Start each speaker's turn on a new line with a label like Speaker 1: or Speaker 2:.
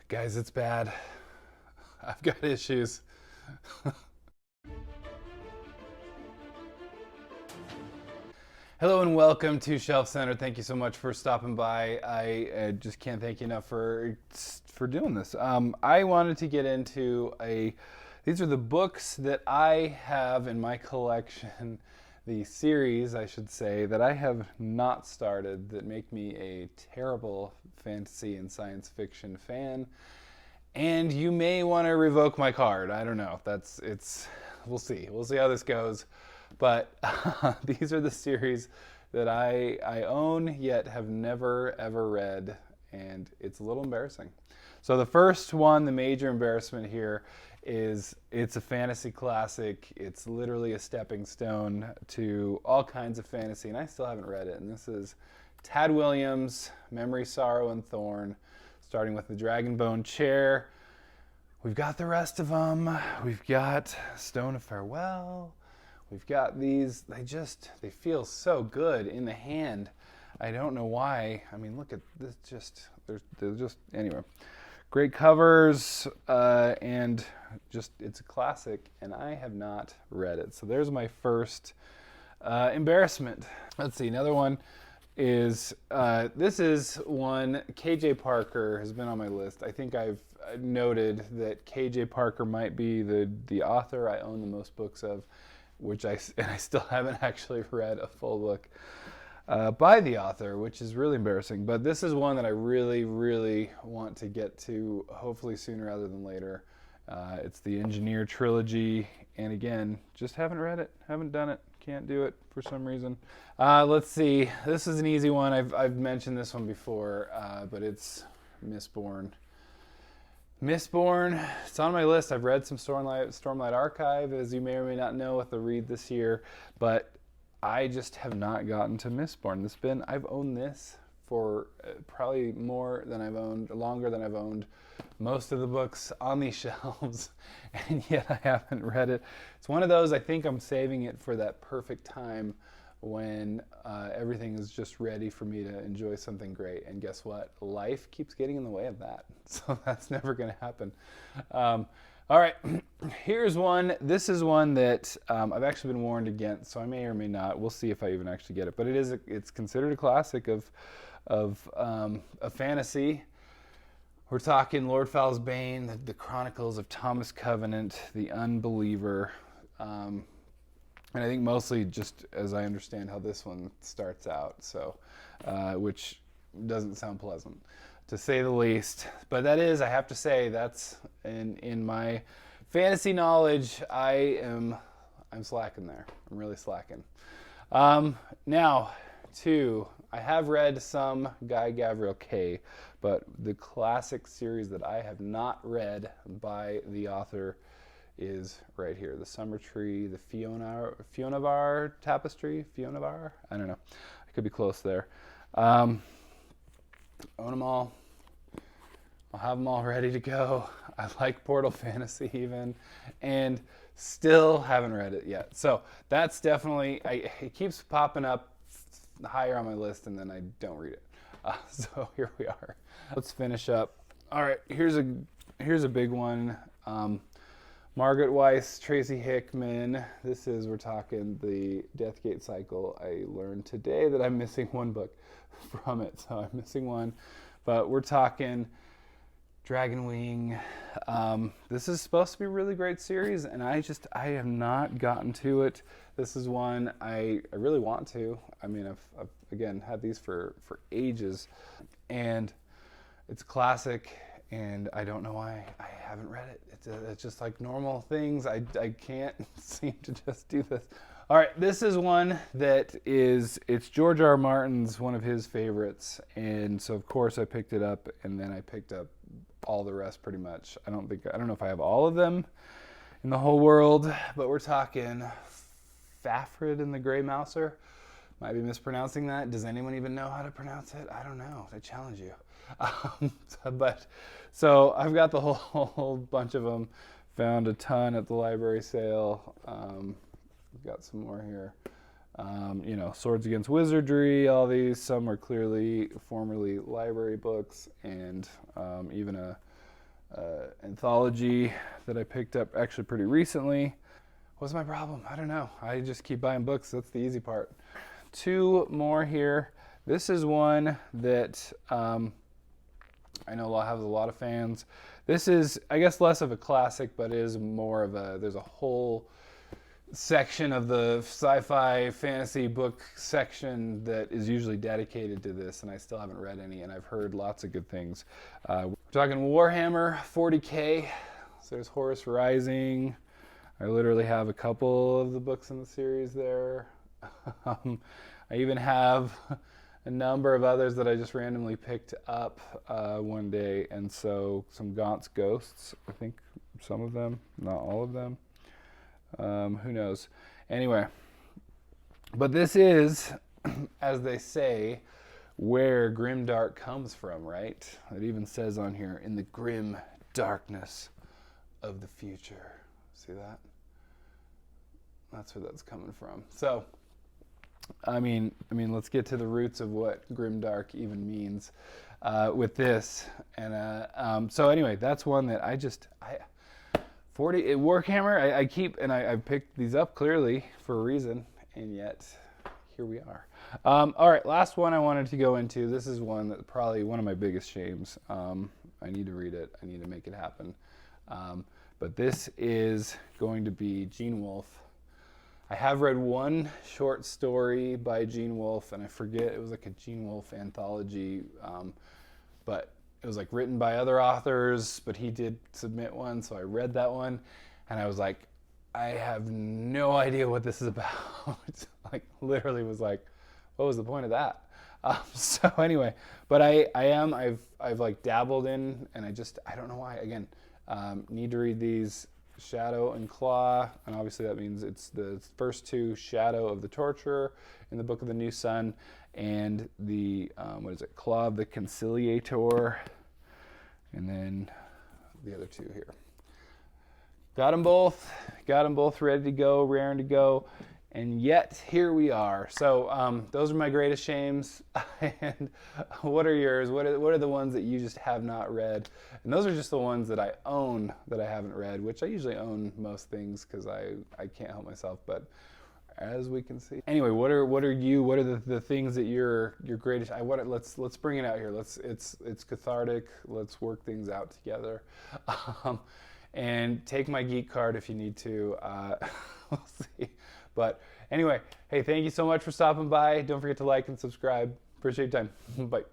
Speaker 1: Guys, it's bad. I've got issues. Hello and welcome to Shelf Center. Thank you so much for stopping by. I just can't thank you enough for doing this. I wanted to get into these are the books that I have in my collection, the series, I should say, that I have not started that make me a terrible fantasy and science fiction fan. And you may want to revoke my card. I don't know. We'll see. We'll see how this goes. But these are the series that I own yet have never ever read, and it's a little embarrassing. So the first one, the major embarrassment here, is it's a fantasy classic. It's literally a stepping stone to all kinds of fantasy, and I still haven't read it. And this is Tad Williams' Memory, Sorrow, and Thorn, starting with the Dragonbone Chair. We've got the rest of them. We've got Stone of Farewell. We've got these. They feel so good in the hand. I don't know why. I mean, look at this. They're just anyway. Great covers, and it's a classic, and I have not read it. So there's my first embarrassment. Let's see, another one is, this is one, KJ Parker has been on my list. I think I've noted that KJ Parker might be the author I own the most books of, and I still haven't actually read a full book by the author, which is really embarrassing. But this is one that I really, really want to get to, hopefully sooner rather than later. It's the Engineer Trilogy, and again, just haven't read it, haven't done it, can't do it for some reason. Let's see, this is an easy one. I've mentioned this one before, but it's Mistborn. Mistborn, it's on my list. I've read some Stormlight Archive, as you may or may not know, with the read this year, but I just have not gotten to Mistborn. I've owned this for probably longer than I've owned most of the books on these shelves, and yet I haven't read it. It's one of those, I think I'm saving it for that perfect time when everything is just ready for me to enjoy something great. And guess what? Life keeps getting in the way of that. So that's never going to happen. All right, here's one. This is one that I've actually been warned against, so I may or may not. We'll see if I even actually get it. But it's considered a classic of fantasy. We're talking Lord Fowl's Bane, the Chronicles of Thomas Covenant, the Unbeliever. And I think mostly just as I understand how this one starts out, so which doesn't sound pleasant, to say the least. But that is, I have to say, that's in my fantasy knowledge, I'm slacking there. I'm really slacking. Now, I have read some Guy Gavriel Kay, but the classic series that I have not read by the author is right here. The Summer Tree, the Fionavar Tapestry, Fionavar? I don't know. I could be close there. Own them all. I'll have them all ready to go. I like Portal Fantasy even, and still haven't read it yet. So that's definitely, it keeps popping up higher on my list, and then I don't read it. So here we are. Let's finish up. All right, here's a big one. Margaret, Weiss, Tracy, Hickman. We're talking the Deathgate Cycle. I learned today that I'm missing one book from it, so I'm missing one. But we're talking Dragon Wing. This is supposed to be a really great series, and I have not gotten to it. This is one I really want to. I mean, I've again had these for ages, and it's a classic. And I don't know why I haven't read it. It's just like normal things. I can't seem to just do this. All right, this is one it's George R. R. Martin's, one of his favorites. And so of course I picked it up, and then I picked up all the rest pretty much. I don't know if I have all of them in the whole world, but we're talking Fafhrd and the Grey Mouser. Might be mispronouncing that. Does anyone even know how to pronounce it? I don't know. I challenge you. So I've got the whole bunch of them. Found a ton at the library sale. We've got some more here. Swords Against Wizardry, all these. Some are clearly formerly library books, and even a anthology that I picked up actually pretty recently. What's my problem? I don't know. I just keep buying books. That's the easy part. 2 more here. This is one that I know has a lot of fans. This is, I guess, less of a classic, but is more of there's a whole section of the sci-fi fantasy book section that is usually dedicated to this, and I still haven't read any, and I've heard lots of good things. We're talking Warhammer 40K. So there's Horus Rising. I literally have a couple of the books in the series there. I even have a number of others that I just randomly picked up one day, and so some Gaunt's Ghosts, I think some of them, not all of them. Who knows? Anyway, but this is, as they say, where grimdark comes from, right? It even says on here, in the grim darkness of the future. See that? That's where that's coming from. So, I mean, let's get to the roots of what grimdark even means with this. And so anyway, that's one that I 40 Warhammer. I've picked these up clearly for a reason, and yet here we are. All right, last one I wanted to go into. This is one that probably one of my biggest shames. I need to read it. I need to make it happen. But this is going to be Gene Wolfe. I have read one short story by Gene Wolfe, and I forget, it was like a Gene Wolfe anthology, but it was like written by other authors, but he did submit one, so I read that one, and I was like, I have no idea what this is about. Like, literally was like, what was the point of that? So anyway, but I've like dabbled in, and I don't know why. Again, need to read these. Shadow and Claw, and obviously that means it's the first 2, Shadow of the Torturer in the Book of the New Sun, and the Claw of the Conciliator, and then the other 2 here. Got them both ready to go, raring to go, and yet here we are. So those are my greatest shames. And what are yours? What are the ones that you just have not read? And those are just the ones that I own that I haven't read, which I usually own most things because I can't help myself. But as we can see, anyway, what are the things that your greatest? Let's bring it out here. It's cathartic. Let's work things out together. And take my geek card if you need to. We'll see. But anyway, hey, thank you so much for stopping by. Don't forget to like and subscribe. Appreciate your time. Bye.